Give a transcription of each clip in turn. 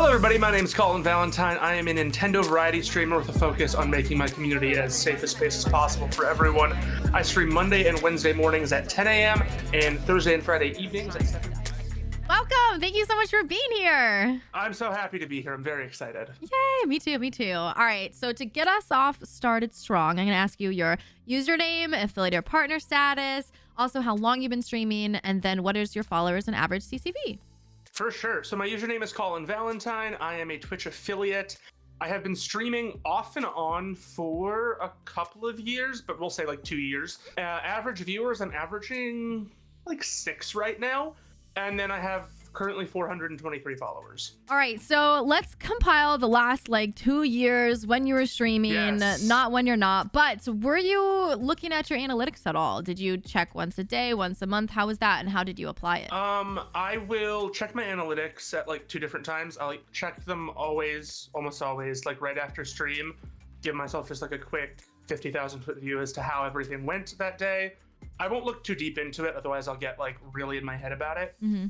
Hello everybody, my name is Colinvalentine. I am a Nintendo variety streamer with a focus on making my community as safe a space as possible for everyone. I stream Monday and Wednesday mornings at 10 a.m. and Thursday and Friday evenings at 7. Welcome! Thank you so much for being here. I'm so happy to be here. I'm very excited. Yay, me too, me too. All right, so to get us off started strong, I'm going to ask you your username, affiliate or partner status, also how long you've been streaming, and then what is your followers and average CCV? For sure. So my username is Colinvalentine. I am a Twitch affiliate. I have been streaming off and on for a couple of years, but we'll say like 2 years. Average viewers, I'm averaging like 6 right now. And then I have currently 423 followers. All right, so let's compile the last like 2 years when you were streaming, Yes. not when you're not. But were you looking at your analytics at all? Did you check once a day, once a month? How was that, and how did you apply it? I will check my analytics at like 2 different times. I'll like check them almost always, like right after stream. Give myself just like a quick 50,000 foot view as to how everything went that day. I won't look too deep into it, otherwise I'll get like really in my head about it. Mm-hmm.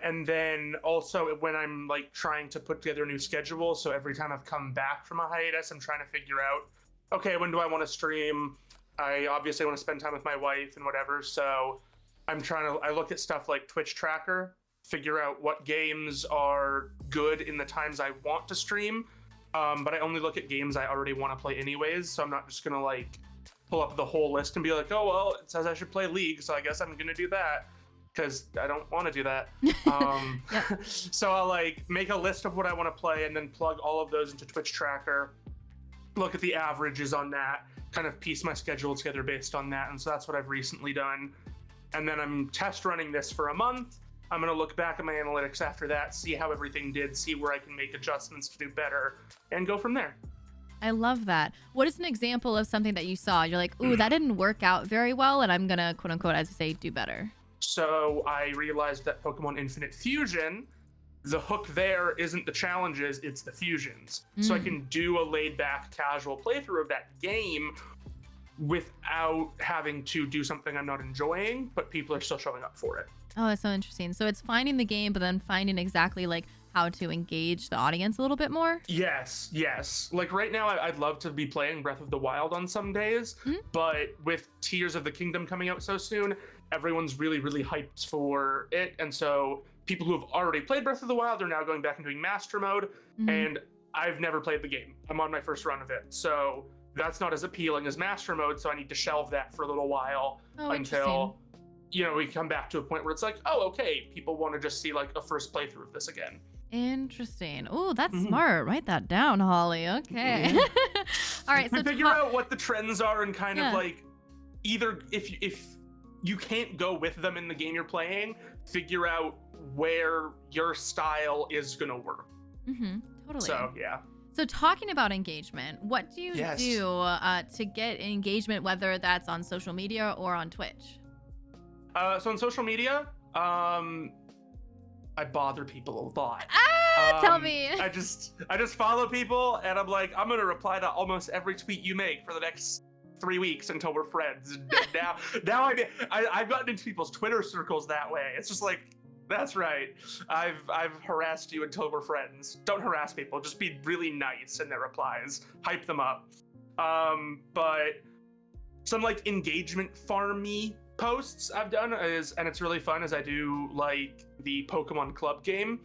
And then also when I'm like trying to put together a new schedule, so every time I've come back from a hiatus, I'm trying to figure out, okay, when do I want to stream? I obviously want to spend time with my wife and whatever, so I look at stuff like Twitch Tracker, figure out what games are good in the times I want to stream, but I only look at games I already want to play anyways, so I'm not just gonna like pull up the whole list and be like, oh, well, it says I should play League, so I guess I'm gonna do that. Because I don't want to do that. Yep. So I'll like make a list of what I want to play and then plug all of those into Twitch Tracker, look at the averages on that, kind of piece my schedule together based on that. And so that's what I've recently done. And then I'm test running this for a month. I'm going to look back at my analytics after that, see how everything did, see where I can make adjustments to do better, and go from there. I love that. What is an example of something that you saw? You're like, ooh, that didn't work out very well, and I'm going to, quote unquote, as you say, do better. So I realized that Pokemon Infinite Fusion, the hook there isn't the challenges, it's the fusions. So I can do a laid back casual playthrough of that game without having to do something I'm not enjoying, but people are still showing up for it. Oh, that's so interesting. So it's finding the game, but then finding exactly like how to engage the audience a little bit more. Yes. Like right now, I'd love to be playing Breath of the Wild on some days, but with Tears of the Kingdom coming out so soon, everyone's really, really hyped for it. And so people who have already played Breath of the Wild are now going back and doing Master Mode. And I've never played the game. I'm on my first run of it. So that's not as appealing as Master Mode. So I need to shelve that for a little while until, we come back to a point where it's like, oh, okay, people want to just see like a first playthrough of this again. Interesting. Oh, that's smart. Write that down, Holly. Okay. All right. So figure out what the trends are and kind of like either if you can't go with them in the game you're playing, figure out where your style is going to work. Totally. So, yeah. So talking about engagement, what do you do to get engagement, whether that's on social media or on Twitch? So on social media, I bother people a lot. Tell me. I just follow people and I'm like, I'm going to reply to almost every tweet you make for the next 3 weeks until we're friends. Now I've gotten into people's Twitter circles that way. It's just like, that's right. I've harassed you until we're friends. Don't harass people. Just be really nice in their replies. Hype them up. But some like engagement farmy posts I've done and it's really fun, is I do like the Pokemon Club game,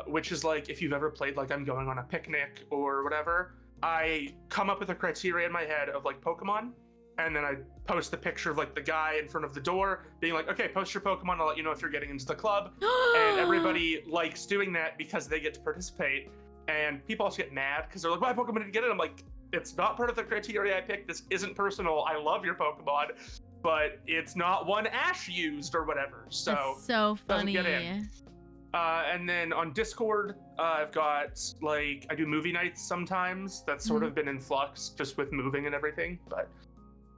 which is like if you've ever played like I'm going on a picnic or whatever. I come up with a criteria in my head of like Pokemon, and then I post the picture of like the guy in front of the door being like, okay, post your Pokemon, I'll let you know if you're getting into the club. And everybody likes doing that because they get to participate. And people also get mad because they're like, why Pokemon didn't get it? I'm like, it's not part of the criteria I picked. This isn't personal. I love your Pokemon, but it's not one Ash used or whatever. So that's so funny. Doesn't get in. And then on Discord, I've got like, I do movie nights sometimes. That's sort of been in flux just with moving and everything.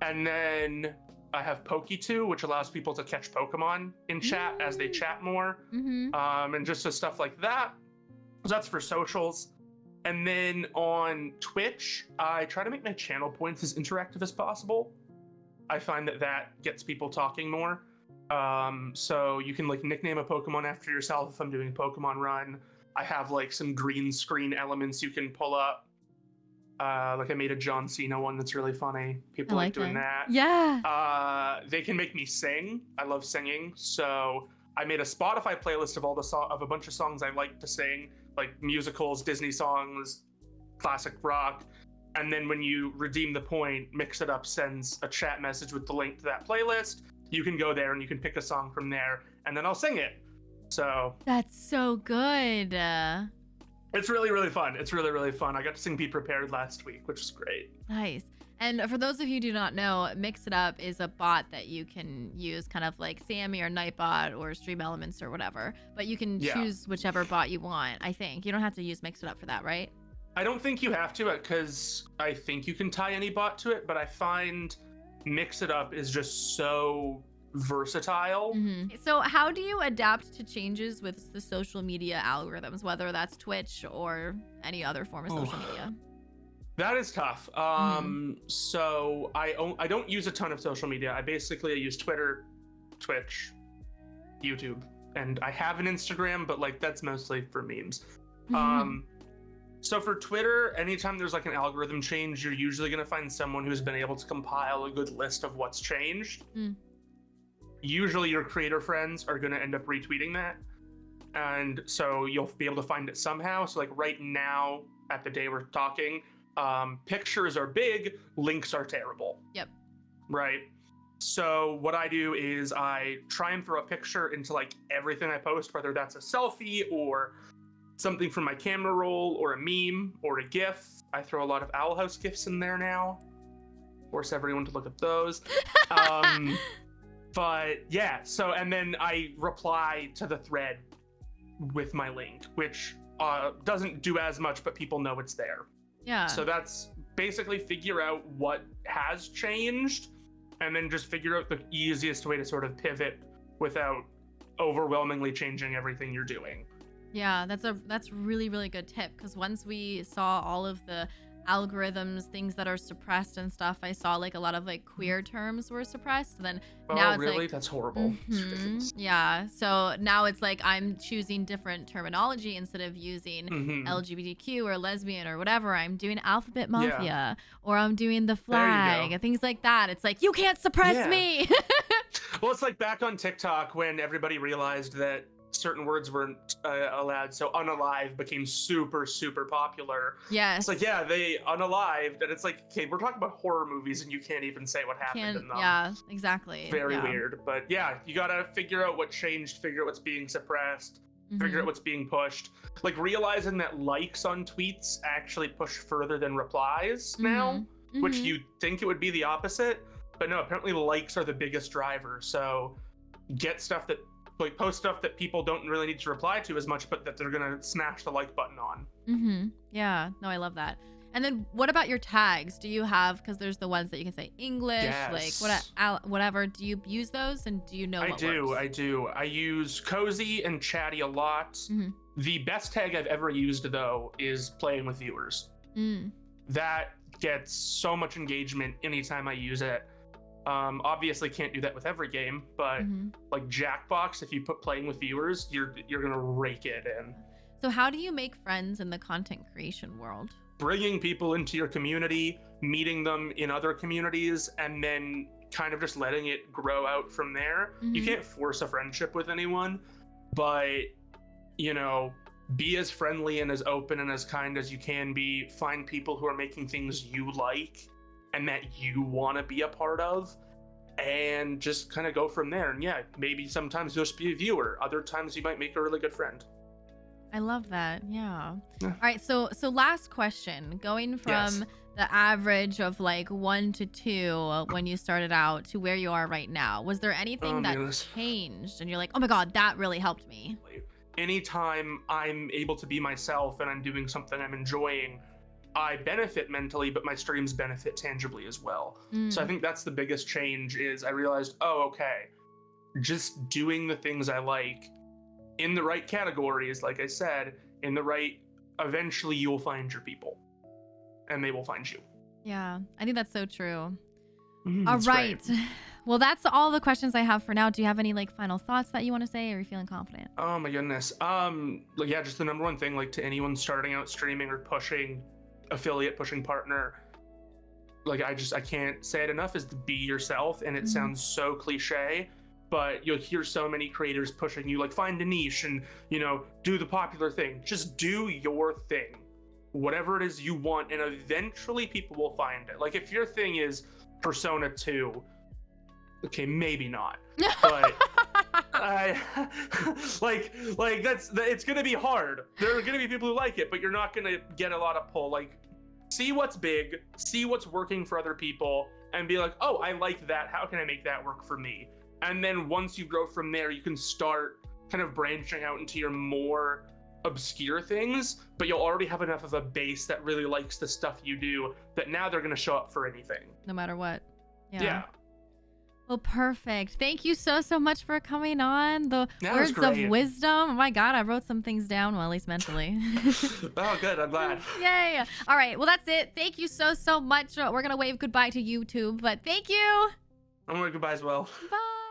And then I have Poke2, which allows people to catch Pokemon in chat as they chat more. And just stuff like that. So that's for socials. And then on Twitch, I try to make my channel points as interactive as possible. I find that gets people talking more. So you can like nickname a Pokemon after yourself if I'm doing a Pokemon run. I have like some green screen elements you can pull up. Like I made a John Cena one that's really funny. People like doing that. Yeah. They can make me sing. I love singing. So I made a Spotify playlist of all the of a bunch of songs I like to sing, like musicals, Disney songs, classic rock. And then when you redeem the point, Mix It Up sends a chat message with the link to that playlist. You can go there and you can pick a song from there, and then I'll sing it. So that's so good. It's really, really fun. It's really, really fun. I got to sing Be Prepared last week, which was great. Nice. And for those of you who do not know, Mix It Up is a bot that you can use, kind of like Sammy or Nightbot or Stream Elements or whatever. But you can choose whichever bot you want, I think. You don't have to use Mix It Up for that, right? I don't think you have to, because I think you can tie any bot to it, but I find Mix It Up is just so versatile. Mm-hmm. So how do you adapt to changes with the social media algorithms, whether that's Twitch or any other form of social media? That is tough. So I don't use a ton of social media. I use Twitter, Twitch, YouTube, and I have an Instagram, but like that's mostly for memes. So for Twitter, anytime there's like an algorithm change, you're usually going to find someone who's been able to compile a good list of what's changed. Usually your creator friends are going to end up retweeting that. And so you'll be able to find it somehow. So like right now, at the day we're talking, pictures are big, links are terrible. Yep. Right. So what I do is I try and throw a picture into like everything I post, whether that's a selfie or something from my camera roll or a meme or a GIF. I throw a lot of Owl House GIFs in there now. Force everyone to look at those. But yeah, so, and then I reply to the thread with my link, which doesn't do as much, but people know it's there. Yeah. So that's basically figure out what has changed and then just figure out the easiest way to sort of pivot without overwhelmingly changing everything you're doing. Yeah, that's really, really good tip, because once we saw all of the algorithms, things that are suppressed and stuff, I saw like a lot of like queer terms were suppressed. Then now it's really? like, That's horrible. Yeah. So now it's like I'm choosing different terminology instead of using LGBTQ or lesbian or whatever. I'm doing alphabet mafia or I'm doing the flag and things like that. It's like, you can't suppress me. Well, it's like back on TikTok when everybody realized that certain words weren't allowed, so unalive became super, super popular. Yes. It's like, yeah, they unalived, and it's like, okay, we're talking about horror movies and you can't even say what happened in them. Yeah, exactly. Very weird. But yeah, you gotta figure out what changed, figure out what's being suppressed, figure out what's being pushed. Like realizing that likes on tweets actually push further than replies now, which you'd think it would be the opposite. But no, apparently likes are the biggest driver. So get stuff that, like, post stuff that people don't really need to reply to as much, but that they're gonna smash the like button on. Yeah, no, I love that. And then what about your tags? Do you have, because there's the ones that you can say English, like whatever. Do you use those, and do you know what works? I do. I use cozy and chatty a lot. The best tag I've ever used, though, is playing with viewers. That gets so much engagement anytime I use it. Obviously can't do that with every game, but like Jackbox, if you put playing with viewers, you're gonna rake it in. So how do you make friends in the content creation world? Bringing people into your community, meeting them in other communities, and then kind of just letting it grow out from there. You can't force a friendship with anyone, but you know, be as friendly and as open and as kind as you can be. Find people who are making things you like and that you want to be a part of, and just kind of go from there. And yeah, maybe sometimes you'll just be a viewer, other times you might make a really good friend. I love that. Yeah. All right, so last question, going from the average of like 1 to 2 when you started out to where you are right now, was there anything that changed and you're like, oh my god, that really helped me? Anytime I'm able to be myself and I'm doing something I'm enjoying, I benefit mentally, but my streams benefit tangibly as well. So I think that's the biggest change, is I realized, oh, okay, just doing the things I like in the right categories, like I said, eventually you will find your people and they will find you. Yeah, I think that's so true. All right. Well, that's all the questions I have for now. Do you have any like final thoughts that you want to say, or are you feeling confident? Oh my goodness. Like, yeah, just the number one thing, like, to anyone starting out streaming or pushing affiliate, pushing partner, like, I can't say it enough, is to be yourself. And it sounds so cliche, but you'll hear so many creators pushing you, like, find a niche and, you know, do the popular thing. Just do your thing, whatever it is you want, and eventually people will find it. Like, if your thing is Persona 2, okay, maybe not, but it's gonna be hard. There are gonna be people who like it, but you're not gonna get a lot of pull. Like, see what's big, see what's working for other people, and be like, oh, I like that, how can I make that work for me? And then once you grow from there, you can start kind of branching out into your more obscure things, but you'll already have enough of a base that really likes the stuff you do, that now they're gonna show up for anything. No matter what. Yeah. Well, perfect. Thank you so much for coming on. The words of great. wisdom. Oh my God, I wrote some things down, well, at least mentally. Oh, good. I'm glad. Yay. All right. Well, that's it. Thank you so much. We're going to wave goodbye to YouTube, but thank you. I'm gonna goodbye as well. Bye.